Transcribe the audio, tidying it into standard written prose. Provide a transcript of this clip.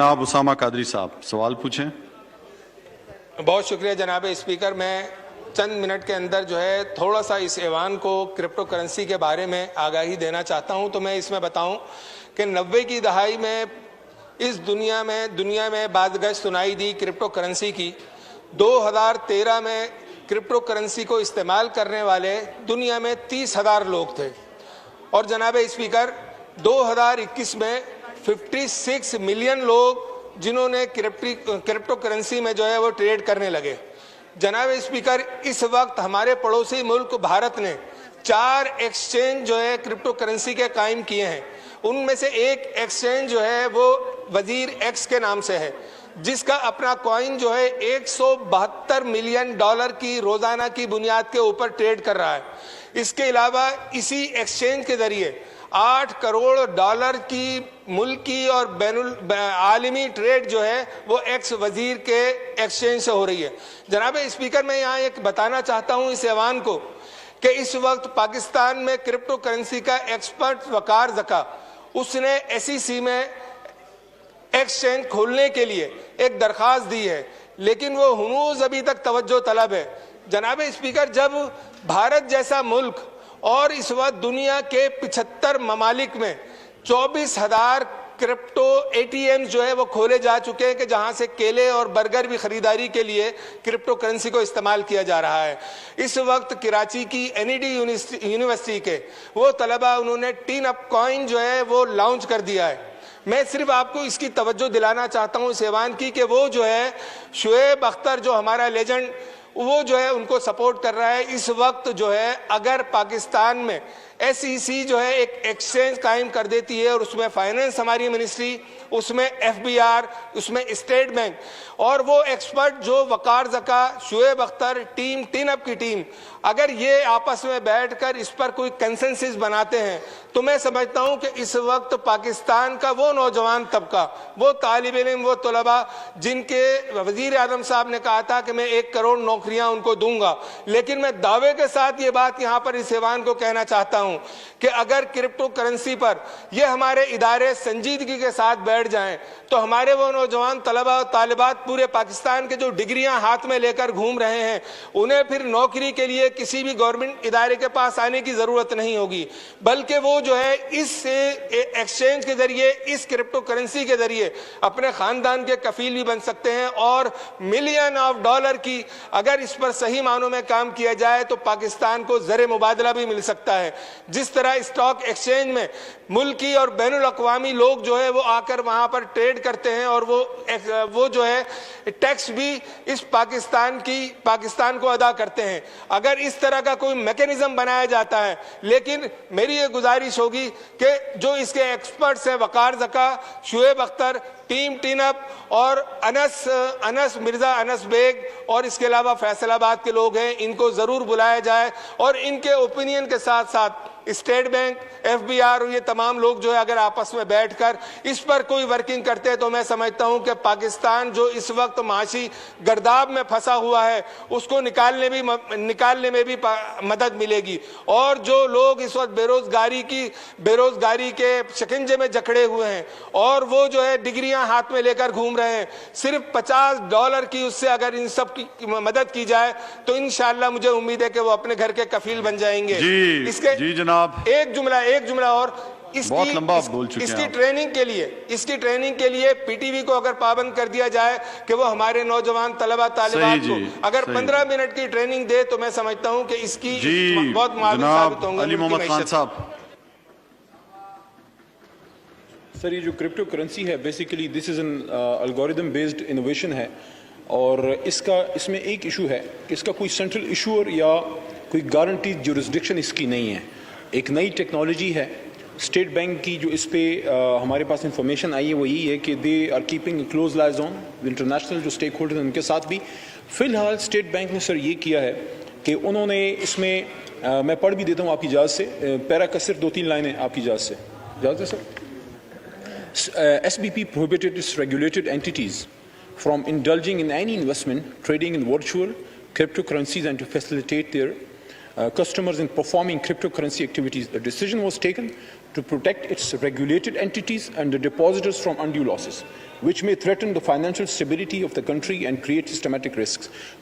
جناب اسامہ قادری صاحب سوال پوچھیں. بہت شکریہ جناب اسپیکر. میں چند منٹ کے اندر جو ہے تھوڑا سا اس ایوان کو کرپٹو کرنسی کے بارے میں آگاہی دینا چاہتا ہوں. تو میں اس میں بتاؤں کہ 90 کی دہائی میں اس دنیا میں بعض گشت سنائی دی کرپٹو کرنسی کی. 2013 میں کرپٹو کرنسی کو استعمال کرنے والے دنیا میں 30,000 لوگ تھے اور جناب اسپیکر 2021 میں 56 ملین لوگ جنہوں نے کرپٹو کرنسی میں جو ہے وہ ٹریڈ کرنے لگے. جناب اسپیکر اس وقت ہمارے پڑوسی ملک بھارت نے 4 ایکسچینج جو ہے کرپٹو کرنسی کے قائم کیے ہیں. ان میں سے ایک ایکسچینج جو ہے وہ وزیر ایکس کے نام سے ہے جس کا اپنا کوائن جو ہے $172 ملین کی روزانہ کی بنیاد کے اوپر ٹریڈ کر رہا ہے. اس کے علاوہ اسی ایکسچینج کے ذریعے $8 کروڑ کی ملکی اور بین عالمی ٹریڈ جو ہے وہ ایکس وزیر کے ایکسچینج سے ہو رہی ہے. جناب اسپیکر میں یہاں ایک بتانا چاہتا ہوں اس ایوان کو کہ اس وقت پاکستان میں کرپٹو کرنسی کا ایکسپرٹ وقار زکا اس نے SEC میں ایکسچینج کھولنے کے لیے ایک درخواست دی ہے لیکن وہ ہنوز ابھی تک توجہ طلب ہے. جناب اسپیکر جب بھارت جیسا ملک اور اس وقت دنیا کے 75 ممالک میں 24,000 کرپٹو ATM جو ہے وہ کھولے جا چکے ہیں کہ جہاں سے کیلے اور برگر بھی خریداری کے لیے کرپٹو کرنسی کو استعمال کیا جا رہا ہے. اس وقت کراچی کی NED یونیورسٹی کے وہ طلبہ انہوں نے ٹین اپ کوائن جو ہے وہ لانچ کر دیا ہے. میں صرف آپ کو اس کی توجہ دلانا چاہتا ہوں اس ایوان کی کہ وہ جو ہے شعیب اختر جو ہمارا لیجنڈ وہ جو ہے ان کو سپورٹ کر رہا ہے. اس وقت جو ہے اگر پاکستان میں SEC جو ہے ایک ایکسچینج قائم کر دیتی ہے اور اس میں فائننس ہماری منسٹری اس میں FBR اس میں اسٹیٹ بینک اور وہ ایکسپرٹ جو وقار زکا شعیب اختر ٹیم ٹین اپ کی ٹیم اگر یہ آپس میں بیٹھ کر اس پر کوئی کنسنسس بناتے ہیں تو میں سمجھتا ہوں کہ اس وقت پاکستان کا وہ نوجوان طبقہ وہ طالب علم وہ طلباء جن کے وزیر اعظم صاحب نے کہا تھا کہ میں 1 کروڑ نوکریاں ان کو دوں گا لیکن میں دعوے کے ساتھ یہ بات یہاں پر اس ایوان کو کہنا چاہتا ہوں کہ اگر کرپٹو کرنسی پر یہ ہمارے ادارے سنجیدگی کے ساتھ بیٹھ جائیں تو ہمارے وہ نوجوان طلباء اور طالبات پورے پاکستان کے جو ڈگریاں ہاتھ میں لے کر گھوم رہے ہیں انہیں پھر نوکری کے لیے کسی بھی گورنمنٹ ادارے کے پاس آنے کی ضرورت نہیں ہوگی بلکہ وہ جو ہے اس ایکسچینج کے ذریعے اس کرپٹو کرنسی کے ذریعے اپنے خاندان کے کفیل بھی بن سکتے ہیں اور ملین آف ڈالر کی اگر اس پر صحیح معنوں میں کام کیا جائے تو پاکستان کو زر مبادلہ بھی مل سکتا ہے. جس طرح اسٹاک ایکسچینج میں ملکی اور بین الاقوامی لوگ جو ہے وہ آ کر وہاں پر ٹریڈ کرتے ہیں اور وہ جو ہے ٹیکس بھی اس پاکستان کو ادا کرتے ہیں. اگر اس طرح کا کوئی میکینزم بنایا جاتا ہے لیکن میری یہ گزارش ہوگی کہ جو اس کے ایکسپرٹس ہیں وقار زکا شعیب اختر ٹیم ٹین اپ اور انس مرزا انس بیگ اور اس کے علاوہ فیصل آباد کے لوگ ہیں ان کو ضرور بلایا جائے اور ان کے اوپینین کے ساتھ ساتھ اسٹیٹ بینک FBR اور یہ تمام لوگ جو ہے اگر آپس میں بیٹھ کر اس پر کوئی ورکنگ کرتے ہیں تو میں سمجھتا ہوں کہ پاکستان جو اس وقت معاشی گرداب میں پھنسا ہوا ہے اس کو نکالنے میں بھی مدد ملے گی. اور جو لوگ اس وقت بےروزگاری کے شکنجے میں جکڑے ہوئے ہیں اور وہ جو ہے ڈگریاں ہاتھ میں لے کر گھوم رہے ہیں صرف $50 کی اس سے اگر ان سب کی مدد کی جائے تو انشاءاللہ مجھے امید ہے کہ وہ اپنے گھر کے کفیل بن جائیں گے. اس کے جی جناب ایک جملہ اور اس کی ٹریننگ کے لیے PTV کو اگر پابند کر دیا جائے کہ وہ ہمارے نوجوان طلبہ طالبات کو اگر 15 منٹ کی ٹریننگ دے تو میں سمجھتا ہوں کہ اس کی بہت معاون ثابت ہوں گے. علی محمد خان صاحب سر یہ جو کرپٹو کرنسی ہے basically this is an algorithm based innovation ہے اور اس میں ایک ایشو ہے کہ اس کا کوئی سینٹرل ایشور یا کوئی گارنٹیڈ جورسڈکشن اس کی نہیں ہے. ایک نئی ٹیکنالوجی ہے. اسٹیٹ بینک کی جو اس پہ ہمارے پاس انفارمیشن آئی ہے وہ یہی ہے کہ they are keeping close allies on international جو اسٹیک ہولڈر ہیں ان کے ساتھ بھی. فی الحال اسٹیٹ بینک نے سر یہ کیا ہے کہ انہوں نے اس میں میں پڑھ بھی دیتا ہوں آپ کی اجازت سے پیرا کا صرف 2-3 لائنیں آپ کی اجازت سے. اجازت ہے سر. SBP prohibited its regulated entities from indulging in any investment, trading in virtual cryptocurrencies and to facilitate their customers in performing cryptocurrency activities. The decision was taken to protect its regulated entities and the depositors from undue losses, which may threaten the financial stability of the country and create systematic risks.